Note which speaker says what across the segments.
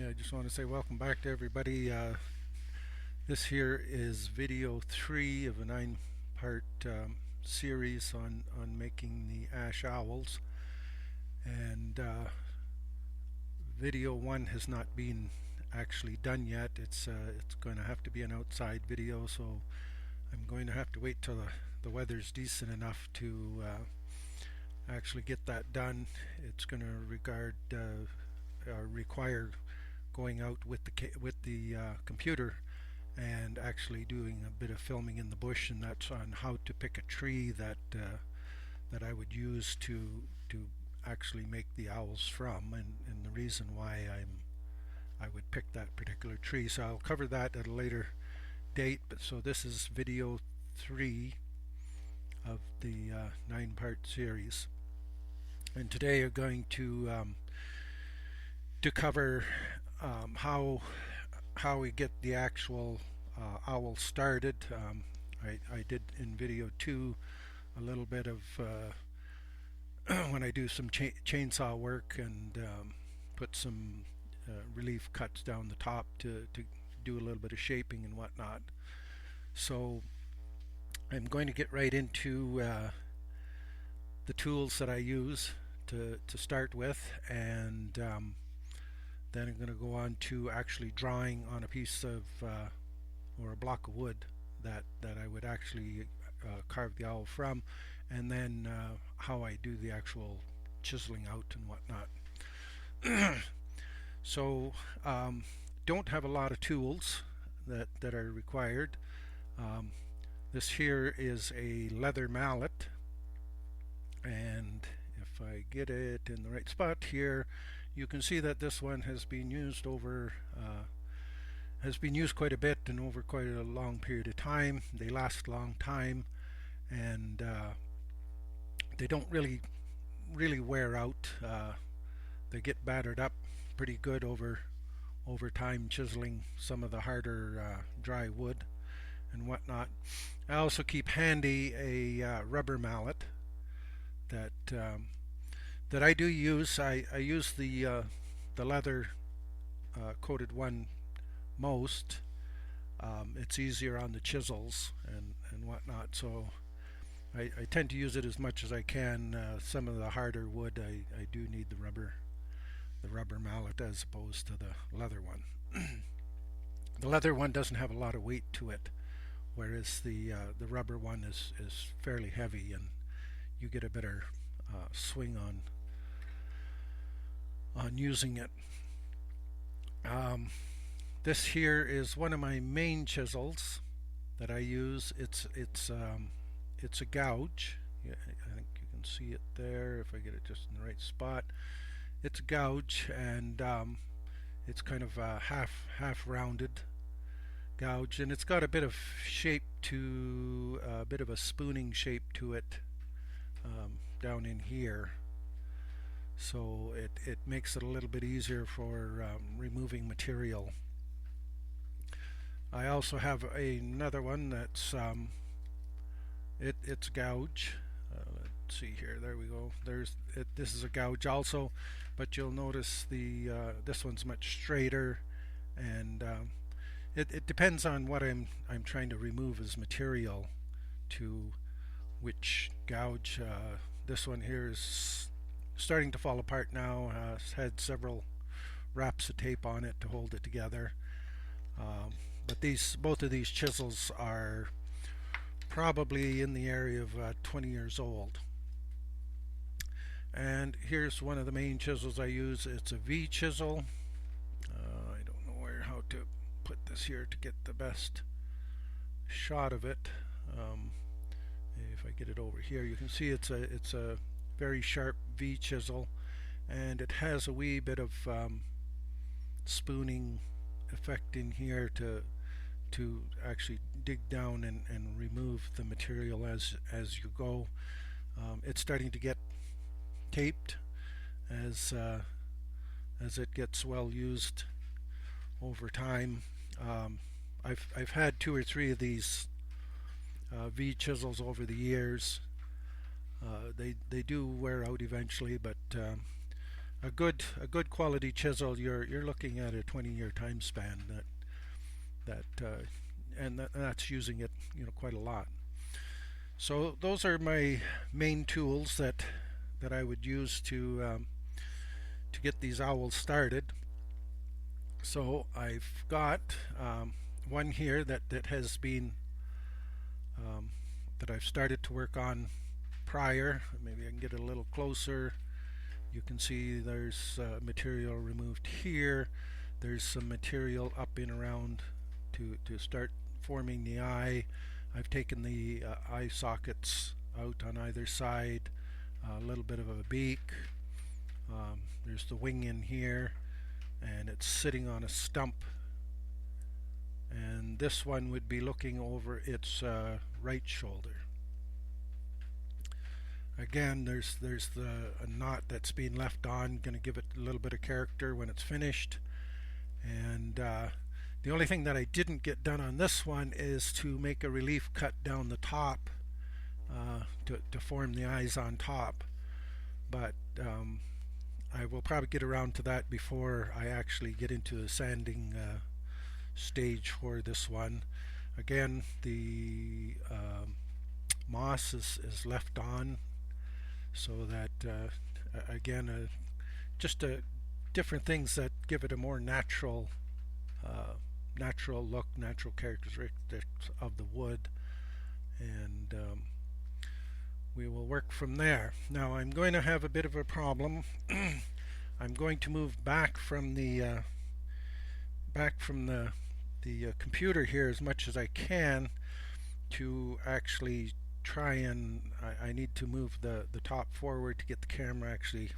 Speaker 1: I just want to say welcome back to everybody. This here is video 3 of a 9-part series on making the ash owls, and video 1 has not been actually done yet. It's going to have to be an outside video, so I'm going to have to wait till the weather's decent enough to actually get that done. It's going to require going out with the computer and actually doing a bit of filming in the bush, and that's on how to pick a tree that I would use to actually make the owls from, and the reason why I would pick that particular tree. So I'll cover that at a later date. But so this is video 3 of the 9-part series, and today I'm going to cover how we get the actual owl started. I did in video 2 a little bit of when I do some chainsaw work and put some relief cuts down the top to do a little bit of shaping and whatnot. So I'm going to get right into the tools that I use to start with, and then I'm going to go on to actually drawing on a piece of or a block of wood that I would actually carve the owl from, and then how I do the actual chiseling out and whatnot. So don't have a lot of tools that are required. This here is a leather mallet, and if I get it in the right spot here, you can see that this one has been used quite a bit and over quite a long period of time. They last a long time, and they don't really wear out. They get battered up pretty good over time, chiseling some of the harder dry wood and whatnot. I also keep handy a rubber mallet that I do use. I use the leather coated one most. It's easier on the chisels and whatnot, so I tend to use it as much as I can. Some of the harder wood I do need the rubber mallet as opposed to the leather one. The leather one doesn't have a lot of weight to it, whereas the rubber one is fairly heavy, and you get a better swing on using it. This here is one of my main chisels that I use. It's a gouge. Yeah, I think you can see it there if I get it just in the right spot. It's a gouge, and it's kind of a half rounded gouge, and it's got a bit of shape to a bit of a spooning shape to it down in here, so it makes it a little bit easier for removing material. I also have another one that's it's gouge. Let's see here. There we go. This is a gouge also, but you'll notice this one's much straighter, and it depends on what I'm trying to remove as material to which gouge. This one here is starting to fall apart now. It's had several wraps of tape on it to hold it together. But both of these chisels are probably in the area of 20 years old. And here's one of the main chisels I use. It's a V chisel. I don't know how to put this here to get the best shot of it. If I get it over here, you can see it's a very sharp V chisel, and it has a wee bit of spooning effect in here to actually dig down and remove the material as you go. It's starting to get taped as it gets well used over time. I've had 2 or 3 of these V chisels over the years. They do wear out eventually, but a good quality chisel, you're looking at a 20-year time span. That's using it, quite a lot. So those are my main tools that I would use to get these owls started. So I've got one here that has been that I've started to work on prior. Maybe I can get it a little closer. You can see there's material removed here. There's some material up and around to start forming the eye. I've taken the eye sockets out on either side, a little bit of a beak. There's the wing in here, and it's sitting on a stump. And this one would be looking over its right shoulder. Again, there's a knot that's being left on, going to give it a little bit of character when it's finished. And the only thing that I didn't get done on this one is to make a relief cut down the top to form the eyes on top. But I will probably get around to that before I actually get into the sanding stage for this one. Again, the moss is left on, so that again, just different things that give it a more natural look, natural characteristics of the wood, and we will work from there. Now I'm going to have a bit of a problem. I'm going to move back from the computer here as much as I can to actually try and I need to move the top forward to get the camera actually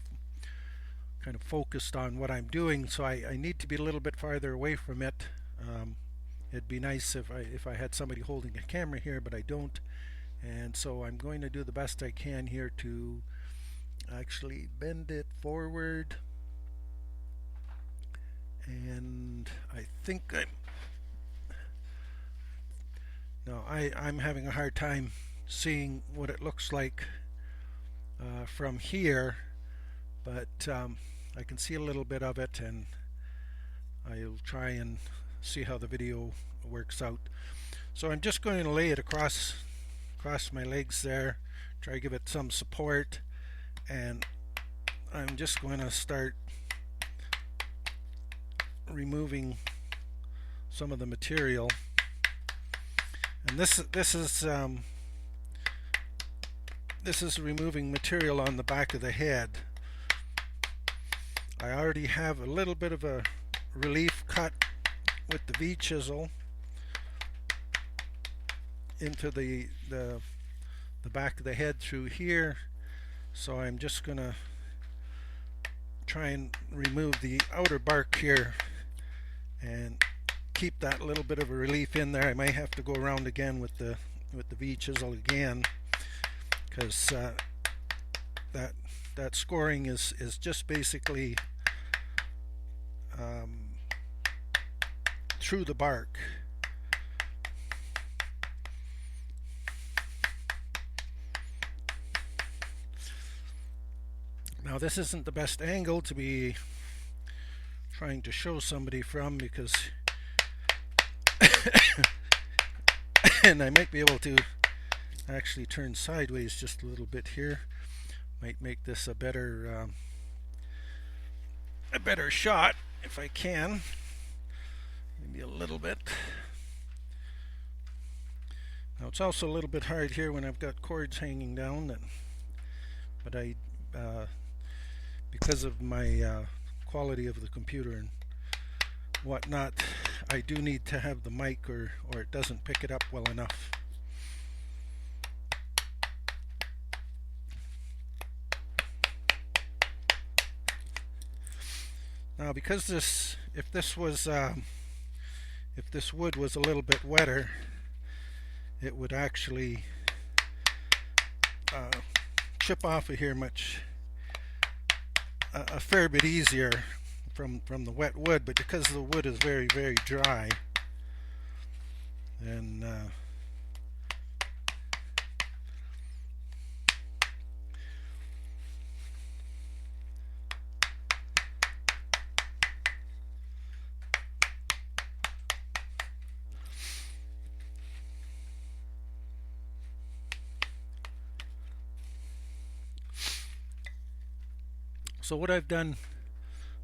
Speaker 1: kind of focused on what I'm doing, so I need to be a little bit farther away from it. It'd be nice if I had somebody holding a camera here, but I don't, and so I'm going to do the best I can here to actually bend it forward. And I think I'm having a hard time seeing what it looks like from here, but I can see a little bit of it, and I'll try and see how the video works out. So I'm just going to lay it across my legs there, try to give it some support, and I'm just going to start removing some of the material. And this is removing material on the back of the head. I already have a little bit of a relief cut with the V chisel into the back of the head through here, so I'm just gonna try and remove the outer bark here and keep that little bit of a relief in there. I might have to go around again with the V chisel again, because that scoring is just basically through the bark. Now this isn't the best angle to be trying to show somebody from, because and I might be able to actually turn sideways just a little bit here. Might make this a better shot if I can. Maybe a little bit. Now it's also a little bit hard here when I've got cords hanging down, but I because of my quality of the computer and whatnot, I do need to have the mic or it doesn't pick it up well enough. Now, because if this wood was a little bit wetter, it would actually chip off of here a fair bit easier from the wet wood. But because the wood is very, very dry, and So what I've done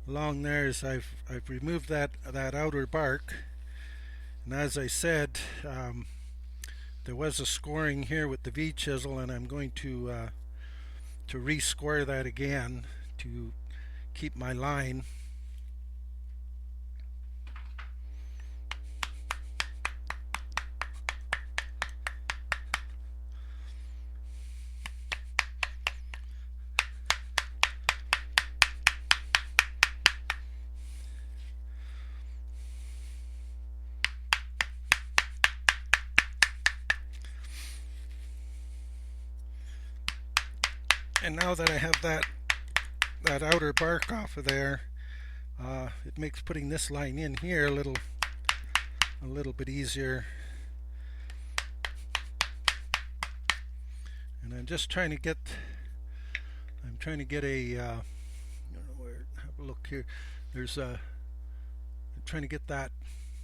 Speaker 1: along there is I've removed that outer bark, and as I said, there was a scoring here with the V chisel, and I'm going to re-score that again to keep my line. And now that I have that outer bark off of there, it makes putting this line in here a little bit easier. And I'm just trying to get a I don't know where, have a look here. There's I'm trying to get that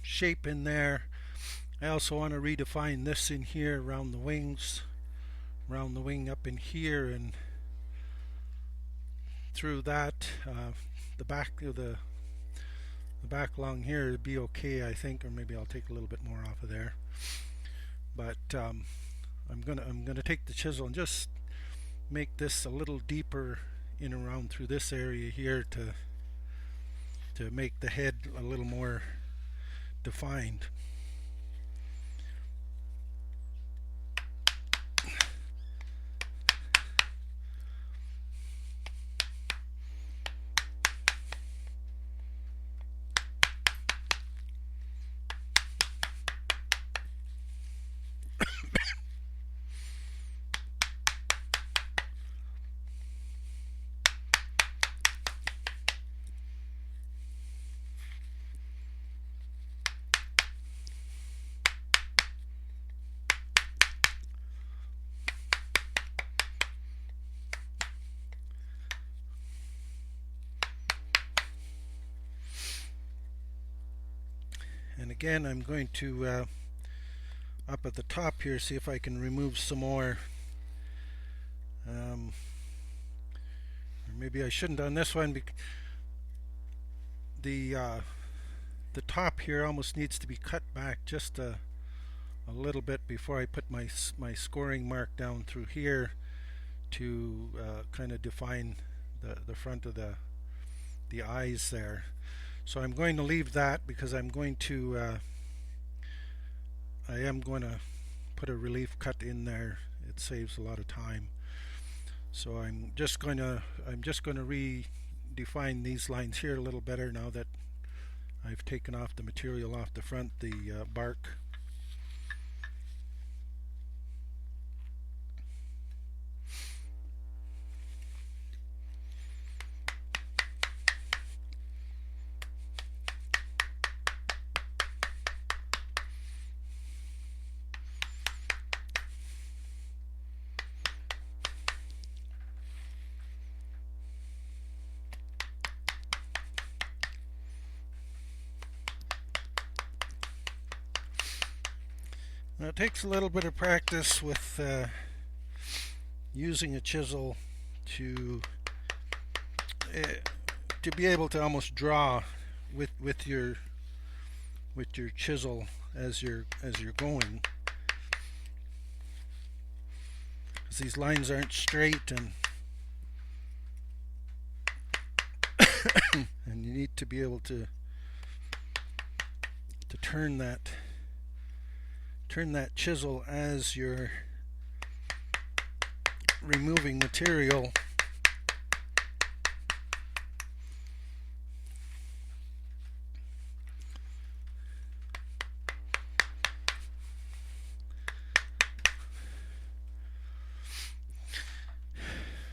Speaker 1: shape in there. I also want to redefine this in here around the wings, around the wing up in here, and through that, the back along here would be okay, I think, or maybe I'll take a little bit more off of there. But I'm gonna take the chisel and just make this a little deeper in around through this area here to make the head a little more defined. And again, I'm going to up at the top here, see if I can remove some more. Or maybe I shouldn't on this one. The top here almost needs to be cut back just a little bit before I put my scoring mark down through here to kind of define the front of the eyes there. So I'm going to leave that because I'm going to I am going to put a relief cut in there. It saves a lot of time. So I'm just going to redefine these lines here a little better now that I've taken off the material off the front, the bark. Now it takes a little bit of practice with using a chisel to be able to almost draw with your chisel as you're going, because these lines aren't straight, and and you need to be able to turn that chisel as you're removing material.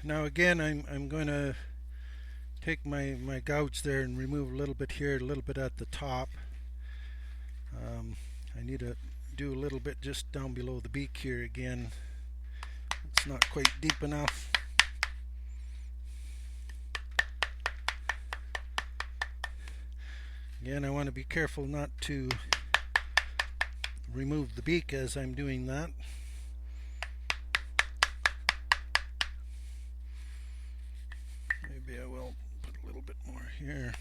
Speaker 1: Now again, I'm going to take my gouge there and remove a little bit here, a little bit at the top. I need to do a little bit just down below the beak here again. It's not quite deep enough. Again, I want to be careful not to remove the beak as I'm doing that. Maybe I will a little bit more here.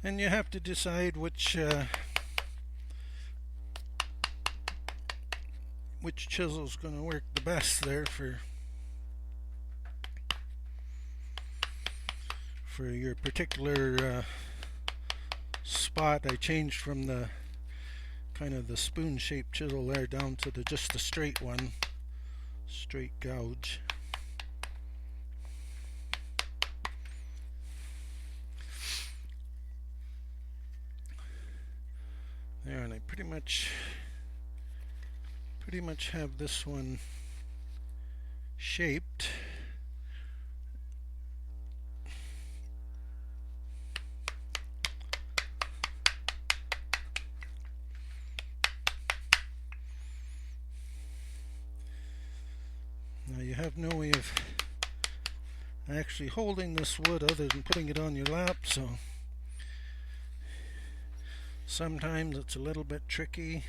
Speaker 1: And you have to decide which chisel is going to work the best there for your particular spot. I changed from the kind of the spoon-shaped chisel there down to just the straight one, straight gouge. There, and I pretty much have this one shaped. Now you have no way of actually holding this wood other than putting it on your lap, so sometimes it's a little bit tricky.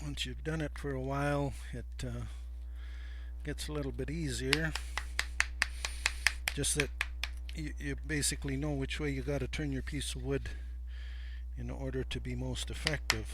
Speaker 1: Once you've done it for a while, it gets a little bit easier. Just that you basically know which way you got to turn your piece of wood in order to be most effective.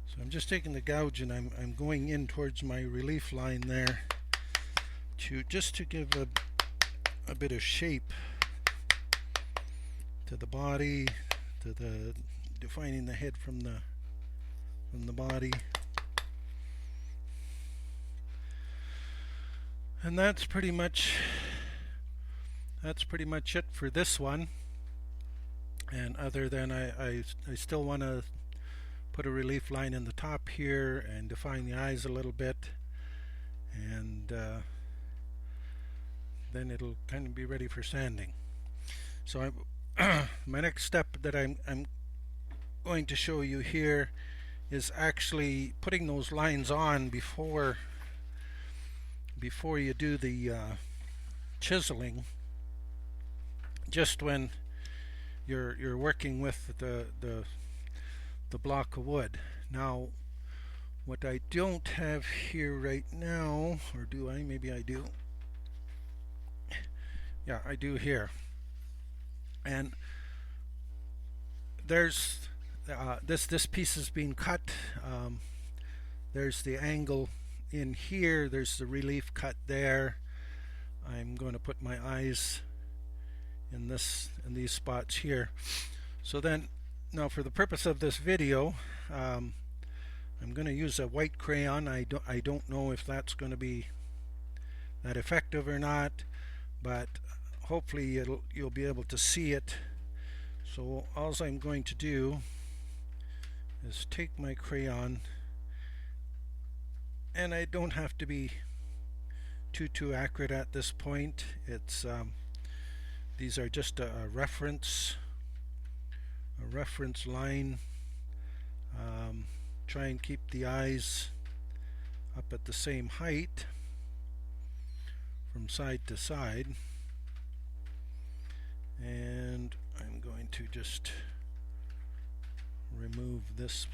Speaker 1: So I'm just taking the gouge and I'm going in towards my relief line there just to give a bit of shape to the body, to the defining the head from the body. And that's pretty much it for this one. And other than I still want to put a relief line in the top here and define the eyes a little bit, and then it'll kind of be ready for sanding. So my next step that I'm going to show you here is actually putting those lines on before you do the chiseling, just when you're working with the block of wood. Now, what I don't have here right now, or do I? Maybe I do. Yeah, I do here. And there's this piece is being cut. There's the angle in here. There's the relief cut there. I'm going to put my eyes in these spots here. So then, now for the purpose of this video, I'm going to use a white crayon. I don't know if that's going to be that effective or not, but hopefully you'll be able to see it. So all I'm going to do is take my crayon, and I don't have to be too accurate at this point. It's these are just a reference line. Try and keep the eyes up at the same height from side to side, and I'm going to just remove this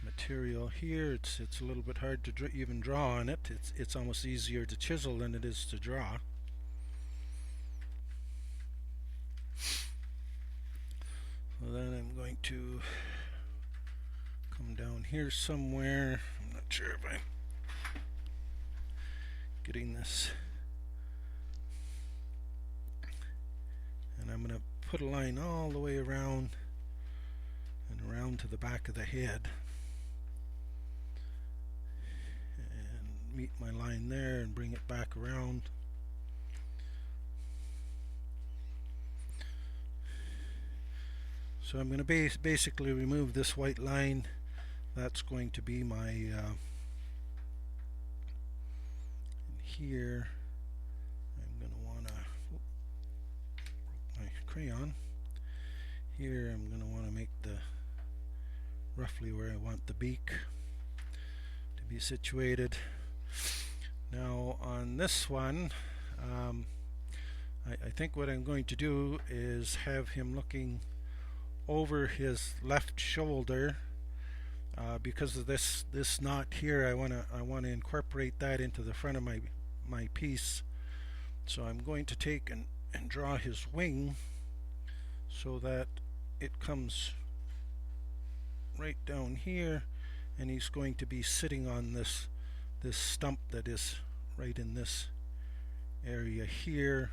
Speaker 1: material here. It's a little bit hard to even draw on it. It's almost easier to chisel than it is to draw. So then I'm going to come down here somewhere. I'm not sure if I'm getting this. And I'm going to put a line all the way around and around to the back of the head. And meet my line there and bring it back around. So I'm going to basically remove this white line. That's going to be my here. I'm going to want to my crayon. Here I'm going to want to make the roughly where I want the beak to be situated. Now on this one, I think what I'm going to do is have him looking over his left shoulder, because of this knot here. I want to incorporate that into the front of my piece. So I'm going to take and draw his wing so that it comes right down here, and he's going to be sitting on this stump that is right in this area here.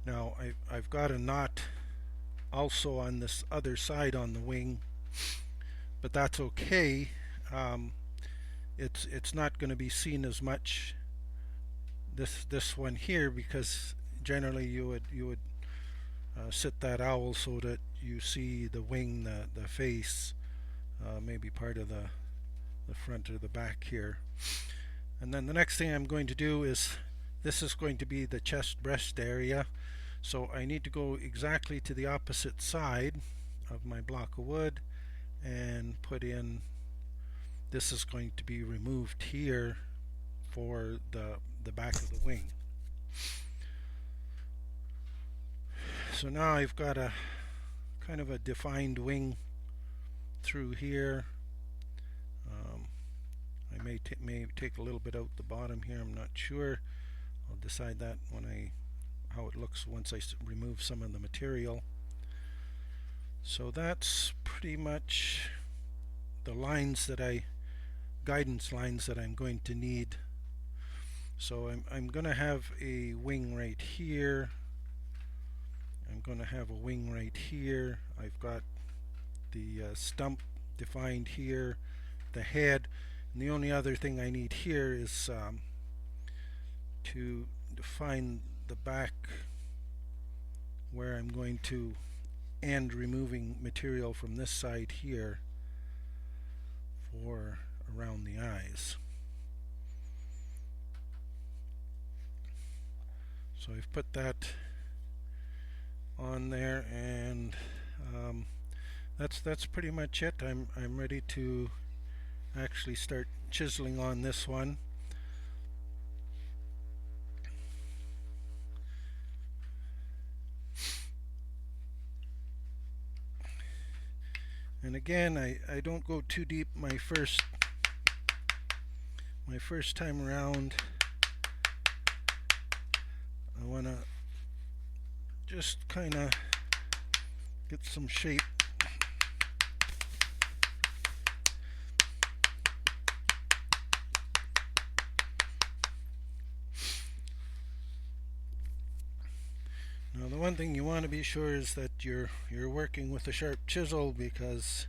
Speaker 1: Now I've got a knot also on this other side on the wing, but that's okay. It's not going to be seen as much, this one here, because generally you would sit that owl so that you see the wing, the face, maybe part of the front or the back here. And then the next thing I'm going to do is, this is going to be the chest breast area, so I need to go exactly to the opposite side of my block of wood and put in, this is going to be removed here for the back of the wing. So now I've got a kind of a defined wing through here. I may take a little bit out the bottom here, I'm not sure. I'll decide that when how it looks once I remove some of the material. So that's pretty much the lines that guidance lines that I'm going to need. So I'm going to have a wing right here. I'm going to have a wing right here. I've got the stump defined here, the head, and the only other thing I need here is to define the back where I'm going to end removing material from this side here for around the eyes. So I've put that on there, and that's pretty much it. I'm ready to actually start chiseling on this one. And again, I don't go too deep my first time around. I want to just kind of get some shape. Now the one thing you want to be sure is that you're working with a sharp chisel, because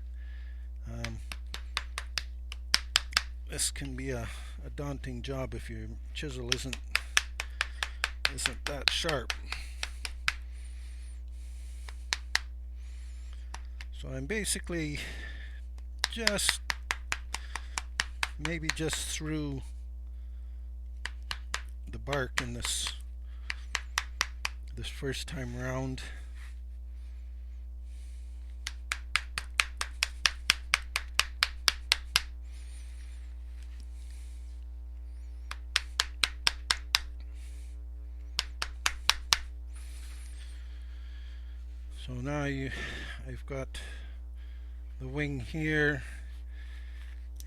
Speaker 1: this can be a daunting job if your chisel isn't that sharp. So I'm basically just through the bark in this first time round. So now I've got the wing here,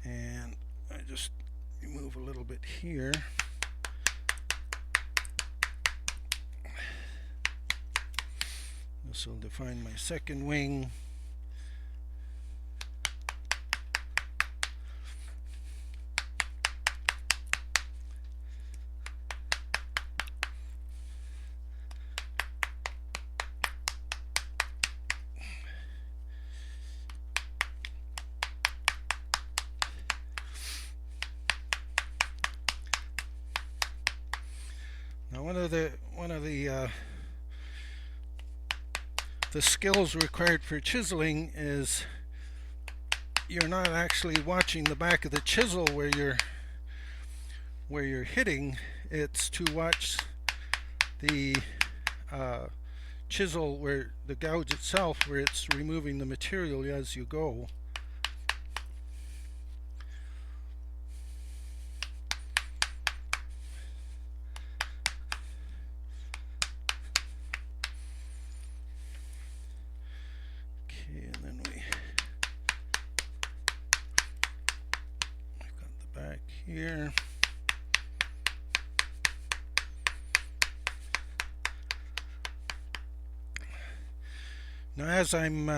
Speaker 1: and I just remove a little bit here. This will define my second wing. Now one of the the skills required for chiseling is you're not actually watching the back of the chisel where you're hitting. It's to watch the chisel, where the gouge itself, where it's removing the material as you go. Okay, and then we've got the back here. Now, as when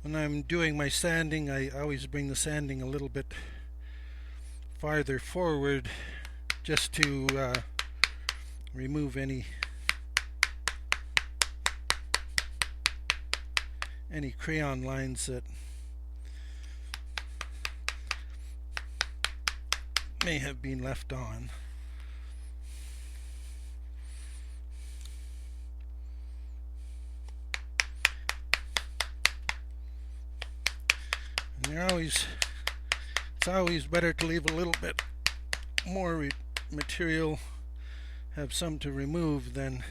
Speaker 1: I'm doing my sanding, I always bring the sanding a little bit farther forward, just to remove any crayon lines that may have been left on. It's always better to leave a little bit more material, have some to remove, than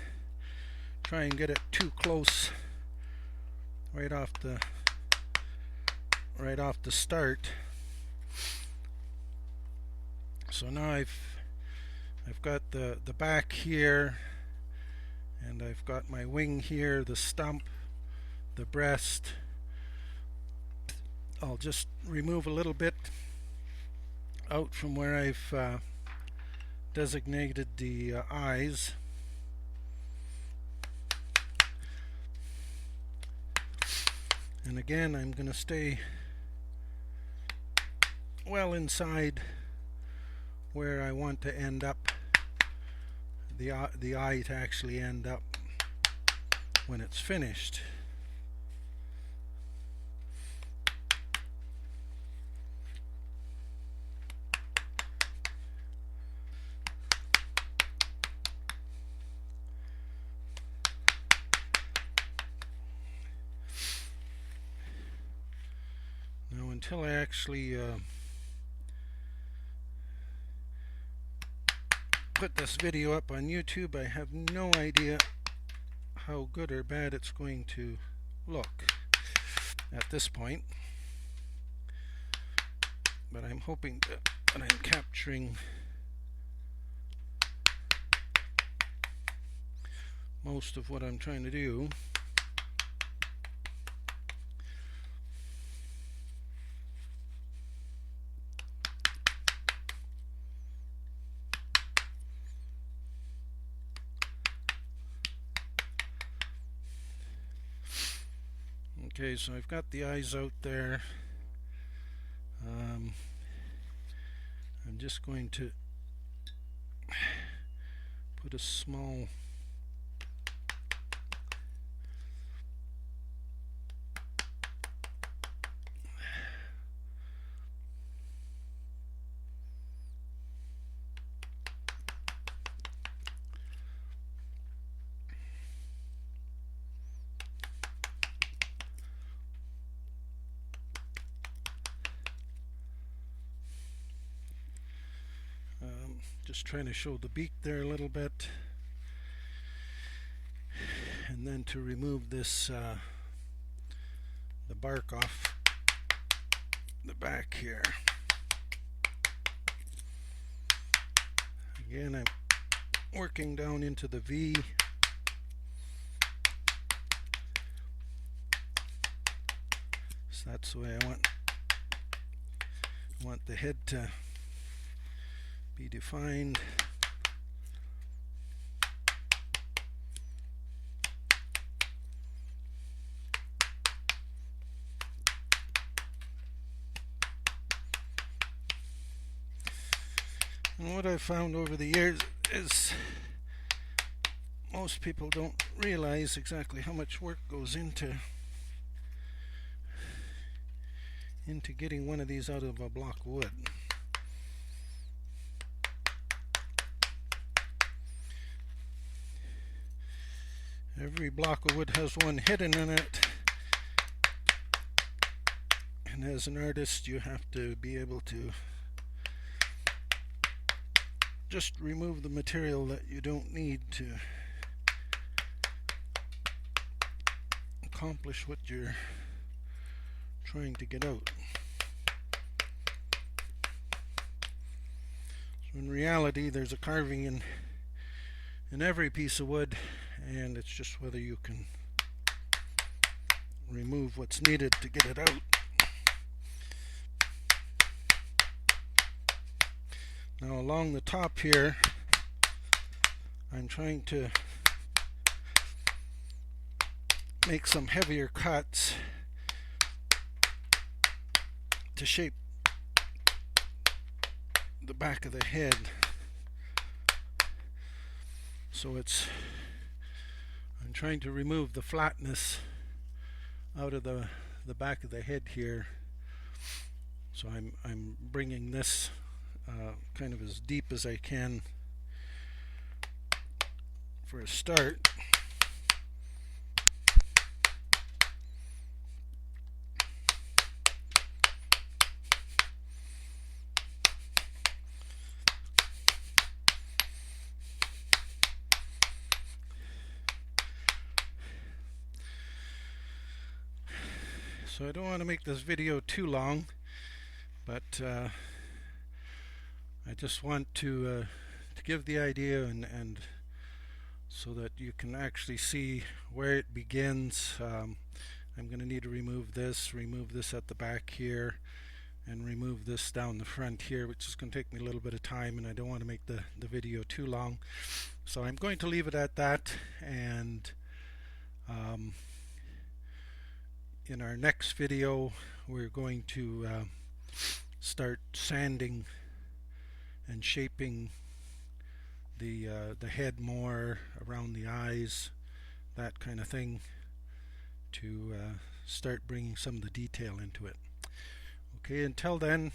Speaker 1: try and get it too close right off the start. So now I've got the back here, and I've got my wing here, the stump, the breast. I'll just remove a little bit out from where I've designated the eyes. And again, I'm going to stay well inside where I want to end up, the eye to actually end up when it's finished. Until I actually put this video up on YouTube, I have no idea how good or bad it's going to look at this point. But I'm hoping that I'm capturing most of what I'm trying to do. Okay, so I've got the eyes out there. I'm just going to put a small just trying to show the beak there a little bit, and then to remove this the bark off the back here. Again, I'm working down into the V. So that's the way I want the head to be defined. And what I've found over the years is most people don't realize exactly how much work goes into getting one of these out of a block of wood. Every block of wood has one hidden in it, and as an artist you have to be able to just remove the material that you don't need to accomplish what you're trying to get out. So in reality there's a carving in every piece of wood, and it's just whether you can remove what's needed to get it out. Now along the top here, I'm trying to make some heavier cuts to shape the back of the head. So I'm trying to remove the flatness out of the back of the head here. So I'm bringing this kind of as deep as I can for a start. So I don't want to make this video too long, but I just want to give the idea and so that you can actually see where it begins. I'm going to need to remove this at the back here, and remove this down the front here, which is going to take me a little bit of time, and I don't want to make the video too long. So I'm going to leave it at that, and in our next video we're going to start sanding and shaping the head more around the eyes, that kind of thing, to start bringing some of the detail into it. Okay, until then,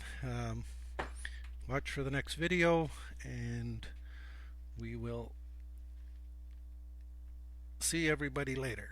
Speaker 1: watch for the next video, and we will see everybody later.